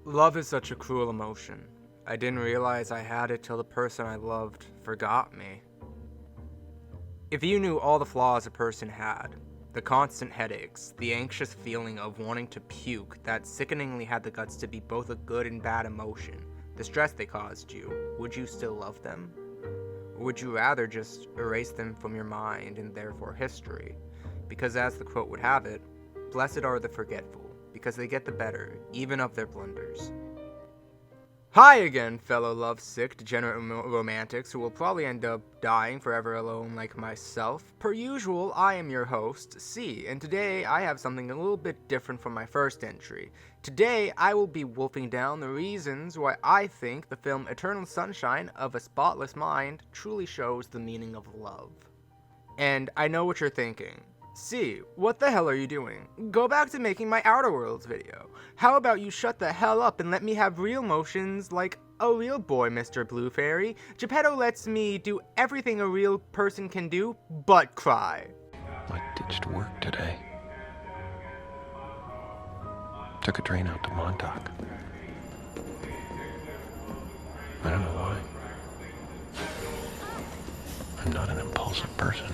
Love is such a cruel emotion. I didn't realize I had it till the person I loved forgot me. If you knew all the flaws a person had, the constant headaches, the anxious feeling of wanting to puke that sickeningly had the guts to be both a good and bad emotion, the stress they caused you, would you still love them? Or would you rather just erase them from your mind and therefore history? Because as the quote would have it, blessed are the forgetful, because they get the better, even of their blunders. Hi again, fellow lovesick, degenerate romantics who will probably end up dying forever alone like myself. Per usual, I am your host, C, and today I have something a little bit different from my first entry. Today, I will be wolfing down the reasons why I think the film Eternal Sunshine of a Spotless Mind truly shows the meaning of love. And I know what you're thinking. C, what the hell are you doing? Go back to making my Outer Worlds video. How about you shut the hell up and let me have real motions like a real boy, Mr. Blue Fairy? Geppetto lets me do everything a real person can do, but cry. I ditched work today. Took a train out to Montauk. I don't know why. I'm not an impulsive person.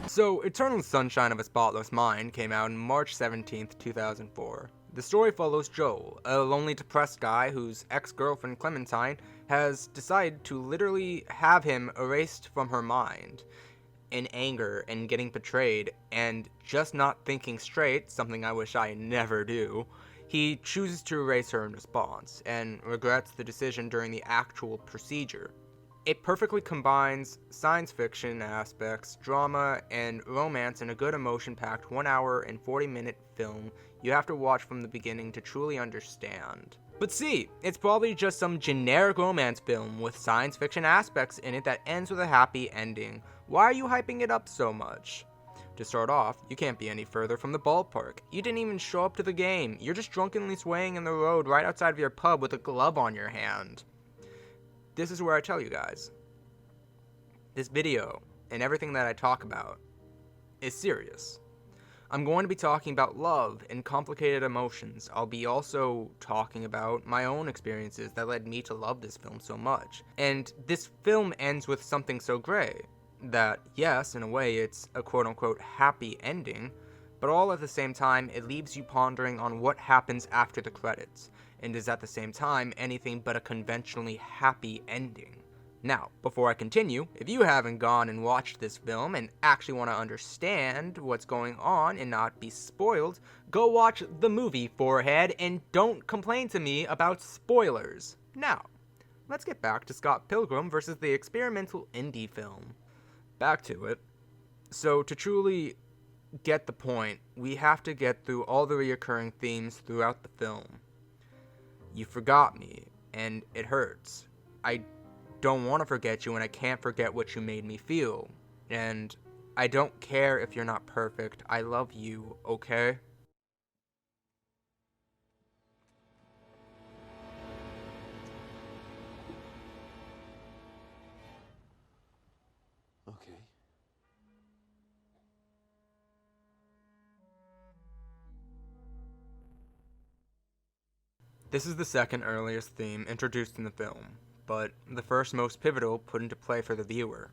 So, Eternal Sunshine of a Spotless Mind came out on March 17th, 2004. The story follows Joel, a lonely, depressed guy whose ex-girlfriend Clementine has decided to literally have him erased from her mind. In anger and getting betrayed and just not thinking straight, something I wish I never do, he chooses to erase her in response, and regrets the decision during the actual procedure. It perfectly combines science fiction aspects, drama, and romance in a good emotion-packed 1 hour and 40-minute film you have to watch from the beginning to truly understand. But see, it's probably just some generic romance film with science fiction aspects in it that ends with a happy ending. Why are you hyping it up so much? To start off, you can't be any further from the ballpark. You didn't even show up to the game. You're just drunkenly swaying in the road right outside of your pub with a glove on your hand. This is where I tell you guys, this video and everything that I talk about is serious. I'm going to be talking about love and complicated emotions. I'll be also talking about my own experiences that led me to love this film so much. And this film ends with something so great that, yes, in a way, it's a quote-unquote happy ending, but all at the same time, it leaves you pondering on what happens after the credits, and is at the same time anything but a conventionally happy ending. Now, before I continue, if you haven't gone and watched this film and actually want to understand what's going on and not be spoiled, go watch the movie Forehead and don't complain to me about spoilers. Now, let's get back to Scott Pilgrim versus the experimental indie film. Back to it. So, to truly get the point, we have to get through all the reoccurring themes throughout the film. You forgot me, and it hurts. I don't want to forget you, and I can't forget what you made me feel. And I don't care if you're not perfect. I love you, okay? Okay. This is the second earliest theme introduced in the film, but the first most pivotal put into play for the viewer.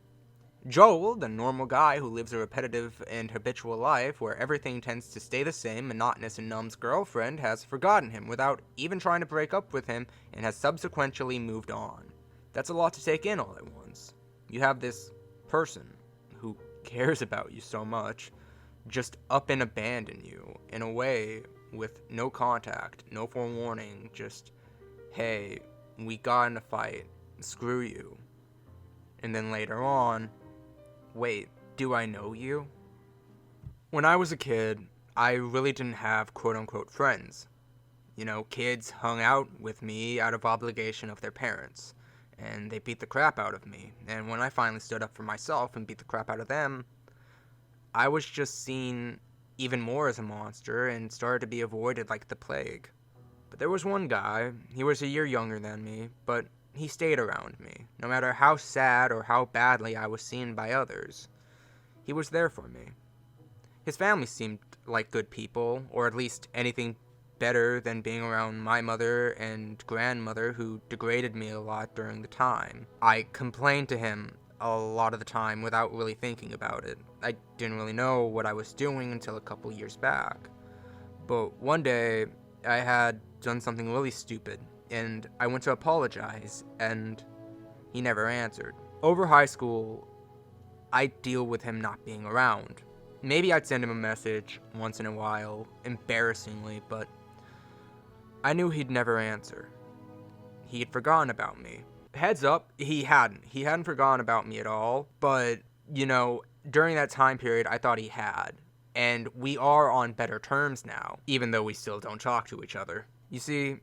Joel, the normal guy who lives a repetitive and habitual life where everything tends to stay the same, monotonous and numb's girlfriend, has forgotten him without even trying to break up with him and has subsequently moved on. That's a lot to take in all at once. You have this person who cares about you so much just up and abandon you in a way with no contact, no forewarning, just, hey, we got in a fight, screw you. And then later on, wait, do I know you? When I was a kid, I really didn't have quote-unquote friends. You know, kids hung out with me out of obligation of their parents, and they beat the crap out of me. And when I finally stood up for myself and beat the crap out of them, I was just seen even more as a monster and started to be avoided like the plague. But there was one guy, he was a year younger than me, but he stayed around me, no matter how sad or how badly I was seen by others. He was there for me. His family seemed like good people, or at least anything better than being around my mother and grandmother, who degraded me a lot during the time. I complained to him a lot of the time without really thinking about it. I didn't really know what I was doing until a couple years back. But one day, I had done something really stupid, and I went to apologize, and he never answered. Over high school, I'd deal with him not being around. Maybe I'd send him a message once in a while, embarrassingly, but I knew he'd never answer. He had forgotten about me. Heads up, he hadn't. He hadn't forgotten about me at all, but, during that time period, I thought he had. And we are on better terms now, even though we still don't talk to each other. You see,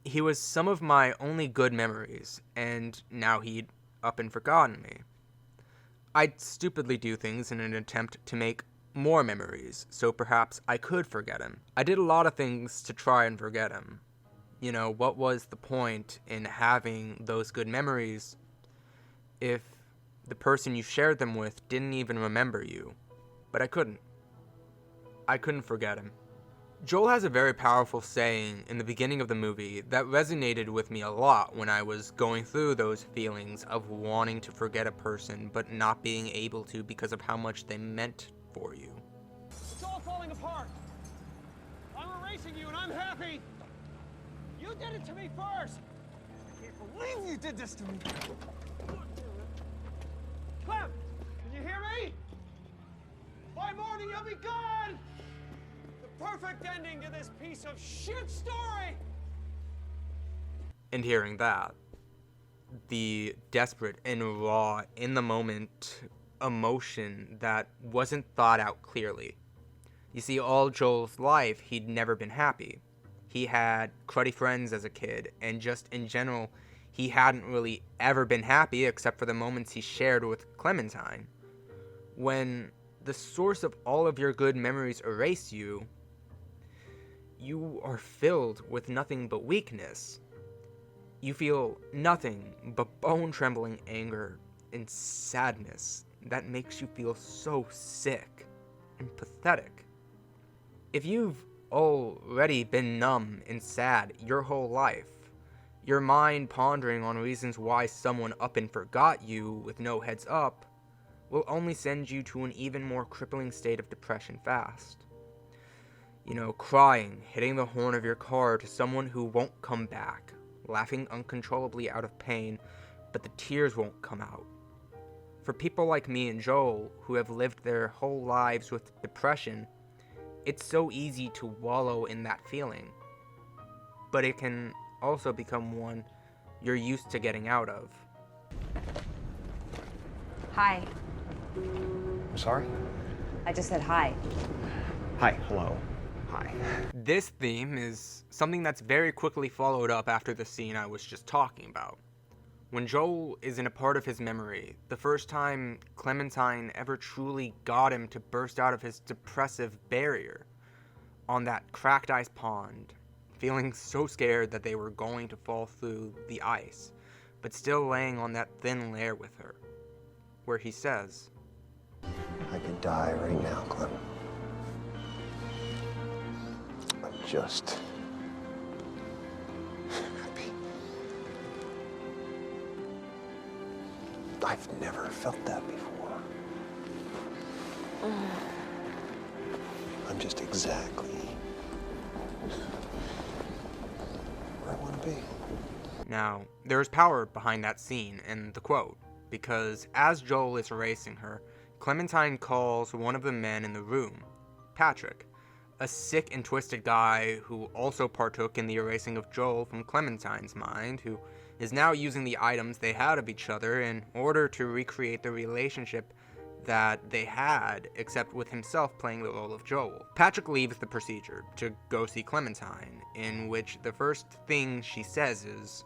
he was some of my only good memories, and now he'd up and forgotten me. I'd stupidly do things in an attempt to make more memories, so perhaps I could forget him. I did a lot of things to try and forget him. What was the point in having those good memories if the person you shared them with didn't even remember you? But I couldn't. I couldn't forget him. Joel has a very powerful saying in the beginning of the movie that resonated with me a lot when I was going through those feelings of wanting to forget a person but not being able to because of how much they meant for you. It's all falling apart. I'm erasing you and I'm happy. You did it to me first. I can't believe you did this to me. Clem, can you hear me? By morning you'll be gone. The perfect ending to this piece of shit story. And hearing that, the desperate and raw, in the moment emotion that wasn't thought out clearly. You see, all Joel's life, he'd never been happy. He had cruddy friends as a kid, and just in general, he hadn't really ever been happy except for the moments he shared with Clementine. When the source of all of your good memories erase you, you are filled with nothing but weakness. You feel nothing but bone-trembling anger and sadness that makes you feel so sick and pathetic. If you've already been numb and sad your whole life, your mind pondering on reasons why someone up and forgot you with no heads up will only send you to an even more crippling state of depression fast. Crying, hitting the horn of your car to someone who won't come back, laughing uncontrollably out of pain, but the tears won't come out. For people like me and Joel, who have lived their whole lives with depression, it's so easy to wallow in that feeling. But it can also become one you're used to getting out of. Hi. Sorry? I just said hi. Hi, hello. Hi. This theme is something that's very quickly followed up after the scene I was just talking about. When Joel is in a part of his memory, the first time Clementine ever truly got him to burst out of his depressive barrier on that cracked ice pond, feeling so scared that they were going to fall through the ice, but still laying on that thin layer with her, where he says, I could die right now, Clem. I'm just happy. I've never felt that before. I'm just exactly where I want to be. Now, there's power behind that scene and the quote, because as Joel is erasing her, Clementine calls one of the men in the room, Patrick, a sick and twisted guy who also partook in the erasing of Joel from Clementine's mind, who is now using the items they had of each other in order to recreate the relationship that they had, except with himself playing the role of Joel. Patrick leaves the procedure to go see Clementine, in which the first thing she says is,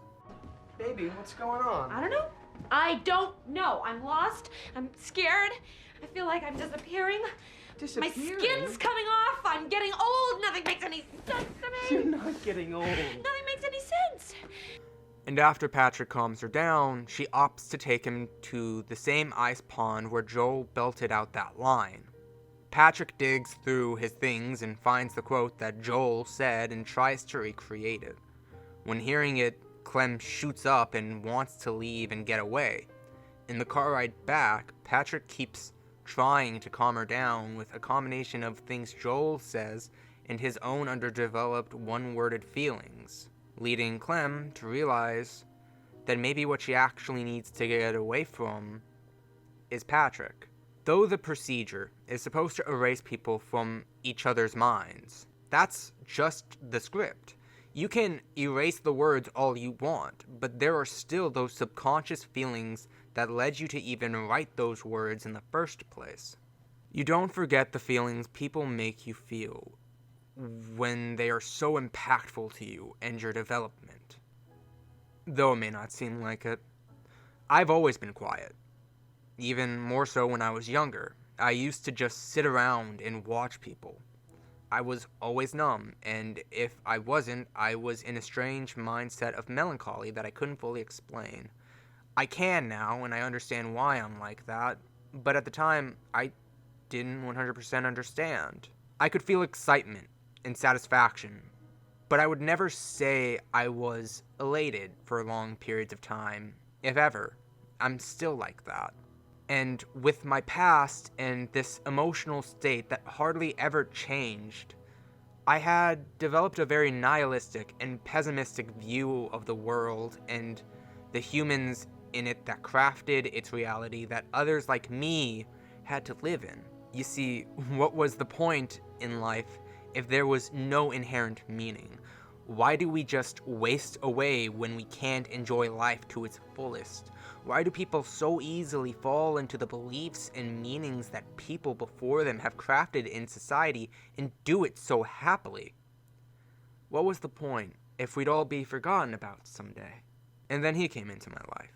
Baby, what's going on? I don't know. I don't know. I'm lost. I'm scared. I feel like I'm disappearing. My skin's coming off. I'm getting old. Nothing makes any sense to me. You're not getting old. Nothing makes any sense. and after Patrick calms her down, she opts to take him to the same ice pond where Joel belted out that line. Patrick digs through his things and finds the quote that Joel said and tries to recreate it. When hearing it, Clem shoots up and wants to leave and get away. In the car ride back, Patrick keeps trying to calm her down with a combination of things Joel says and his own underdeveloped one-worded feelings, leading Clem to realize that maybe what she actually needs to get away from is Patrick. Though the procedure is supposed to erase people from each other's minds, that's just the script. You can erase the words all you want, but there are still those subconscious feelings that led you to even write those words in the first place. You don't forget the feelings people make you feel when they are so impactful to you and your development. Though it may not seem like it. I've always been quiet. Even more so when I was younger. I used to just sit around and watch people. I was always numb, and if I wasn't, I was in a strange mindset of melancholy that I couldn't fully explain. I can now, and I understand why I'm like that, but at the time, I didn't 100% understand. I could feel excitement and satisfaction, but I would never say I was elated for long periods of time, if ever. I'm still like that. And with my past and this emotional state that hardly ever changed, I had developed a very nihilistic and pessimistic view of the world and the humans in it that crafted its reality that others like me had to live in. You see, what was the point in life if there was no inherent meaning? Why do we just waste away when we can't enjoy life to its fullest? Why do people so easily fall into the beliefs and meanings that people before them have crafted in society and do it so happily? What was the point if we'd all be forgotten about someday? And then he came into my life.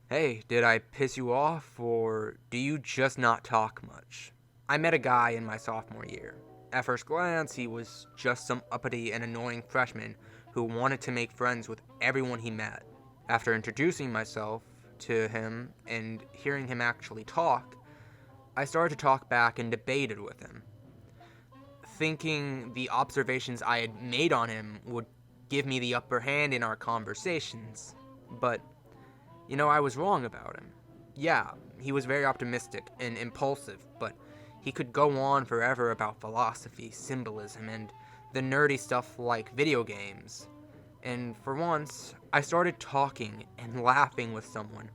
Hey, did I piss you off, or do you just not talk much? I met a guy in my sophomore year. At first glance, he was just some uppity and annoying freshman who wanted to make friends with everyone he met. After introducing myself to him and hearing him actually talk, I started to talk back and debated with him, thinking the observations I had made on him would give me the upper hand in our conversations. But, I was wrong about him. Yeah, he was very optimistic and impulsive, but he could go on forever about philosophy, symbolism, and the nerdy stuff like video games. And for once, I started talking and laughing with someone,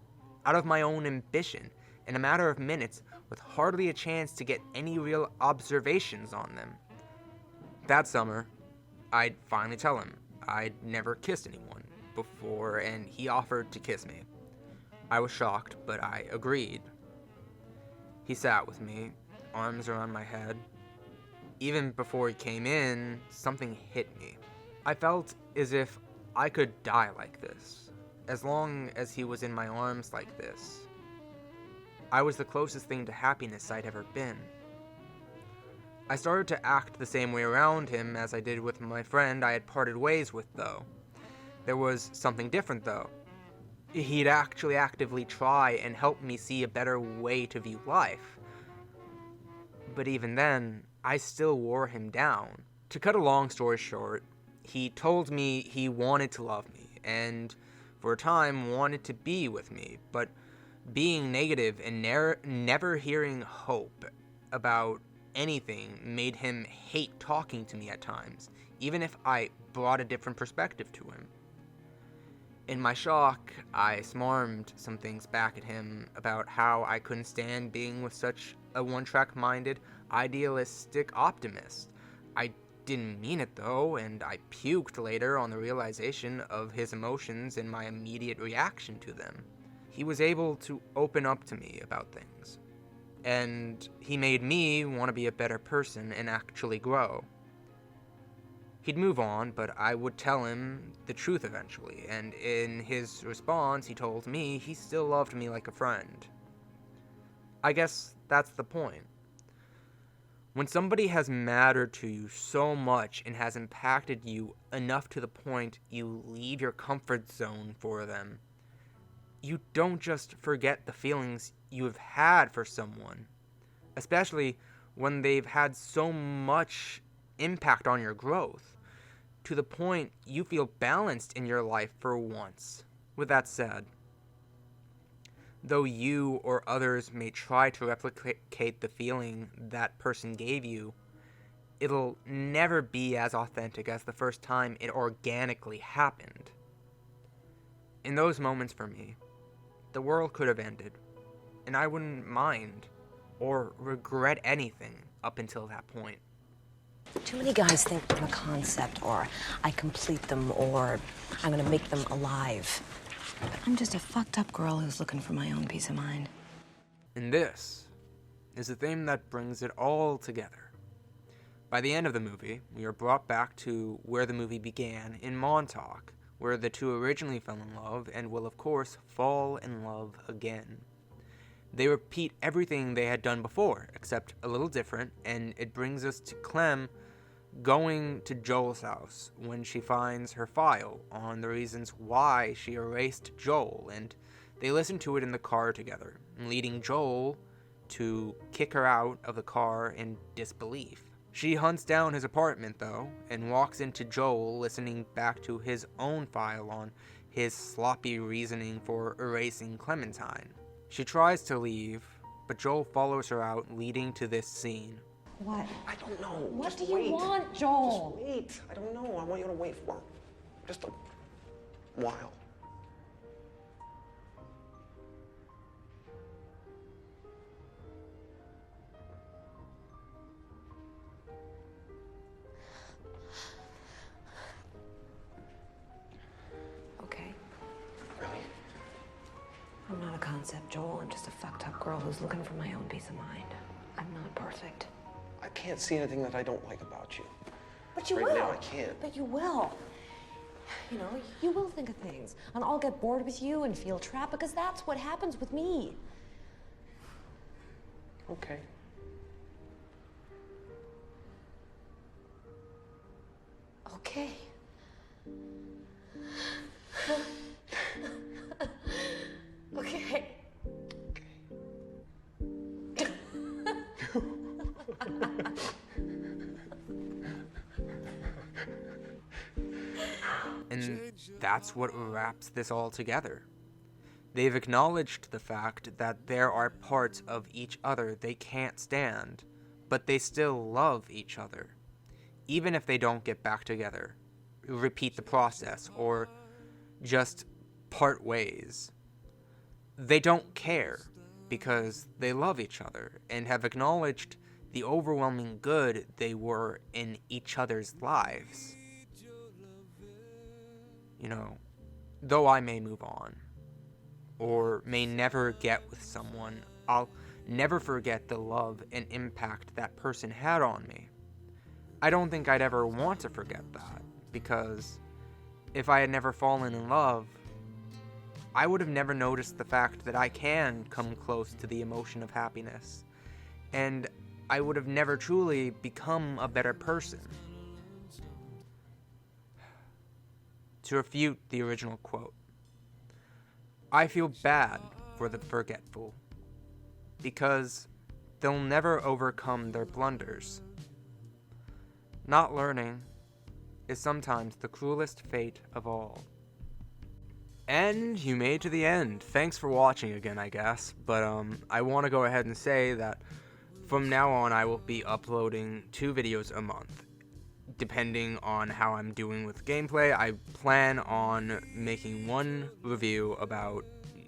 out of my own ambition, in a matter of minutes, with hardly a chance to get any real observations on them. That summer, I'd finally tell him I'd never kissed anyone before, and he offered to kiss me. I was shocked, but I agreed. He sat with me, arms around my head. Even before he came in, something hit me. I felt as if I could die like this, as long as he was in my arms like this. I was the closest thing to happiness I'd ever been. I started to act the same way around him as I did with my friend I had parted ways with, though. There was something different, though. He'd actually actively try and help me see a better way to view life. But even then, I still wore him down. To cut a long story short, he told me he wanted to love me, and for a time wanted to be with me, but being negative and never hearing hope about anything made him hate talking to me at times, even if I brought a different perspective to him. In my shock, I smarmed some things back at him about how I couldn't stand being with such a one-track-minded, idealistic optimist. I didn't mean it though, and I puked later on the realization of his emotions and my immediate reaction to them. He was able to open up to me about things, and he made me want to be a better person and actually grow. He'd move on, but I would tell him the truth eventually, and in his response, he told me he still loved me like a friend. I guess that's the point. When somebody has mattered to you so much and has impacted you enough to the point you leave your comfort zone for them, you don't just forget the feelings you have had for someone, especially when they've had so much impact on your growth, to the point you feel balanced in your life for once. With that said, though you or others may try to replicate the feeling that person gave you, it'll never be as authentic as the first time it organically happened. In those moments for me, the world could have ended, and I wouldn't mind or regret anything up until that point. Too many guys think I'm a concept, or I complete them, or I'm gonna make them alive. But I'm just a fucked up girl who's looking for my own peace of mind. And this is the theme that brings it all together. By the end of the movie, we are brought back to where the movie began in Montauk, where the two originally fell in love and will of course fall in love again. They repeat everything they had done before, except a little different, and it brings us to Clem going to Joel's house when she finds her file on the reasons why she erased Joel, and they listen to it in the car together, leading Joel to kick her out of the car in disbelief. She hunts down his apartment, though, and walks into Joel listening back to his own file on his sloppy reasoning for erasing Clementine. She tries to leave, but Joel follows her out, leading to this scene. What? I don't know. What Just do you wait. want, Joel? Just wait. I don't know. I want you to wait for just a while. Okay. Really? I'm not a concept, Joel. I'm just a fucked up girl who's looking for my own peace of mind. I'm not perfect. I can't see anything that I don't like about you. But you Right will. now, I can't. But you will. You know, you will think of things. And I'll get bored with you and feel trapped, because that's what happens with me. Okay. Okay. Okay. And that's what wraps this all together. They've acknowledged the fact that there are parts of each other they can't stand, but they still love each other. Even if they don't get back together, repeat the process, or just part ways. They don't care, because they love each other and have acknowledged the overwhelming good they were in each other's lives. You know, though I may move on, or may never get with someone, I'll never forget the love and impact that person had on me. I don't think I'd ever want to forget that, because if I had never fallen in love, I would have never noticed the fact that I can come close to the emotion of happiness, and I would have never truly become a better person. To refute the original quote, I feel bad for the forgetful, because they'll never overcome their blunders. Not learning is sometimes the cruelest fate of all. And you made it to the end. Thanks for watching again, I guess. But I want to go ahead and say that from now on I will be uploading 2 videos a month. Depending on how I'm doing with gameplay, I plan on making one review about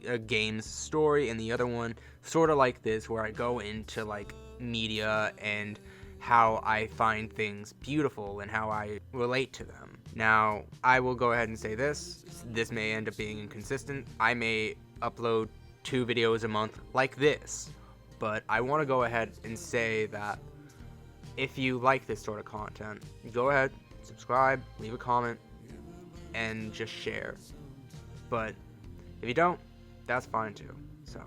a game's story and the other one sort of like this, where I go into like media and how I find things beautiful and how I relate to them. Now, I will go ahead and say this may end up being inconsistent. I may upload 2 videos a month like this, but I want to go ahead and say that if you like this sort of content, go ahead, subscribe, leave a comment, and just share. But if you don't, that's fine too. So,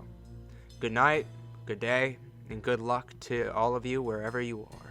good night, good day, and good luck to all of you wherever you are.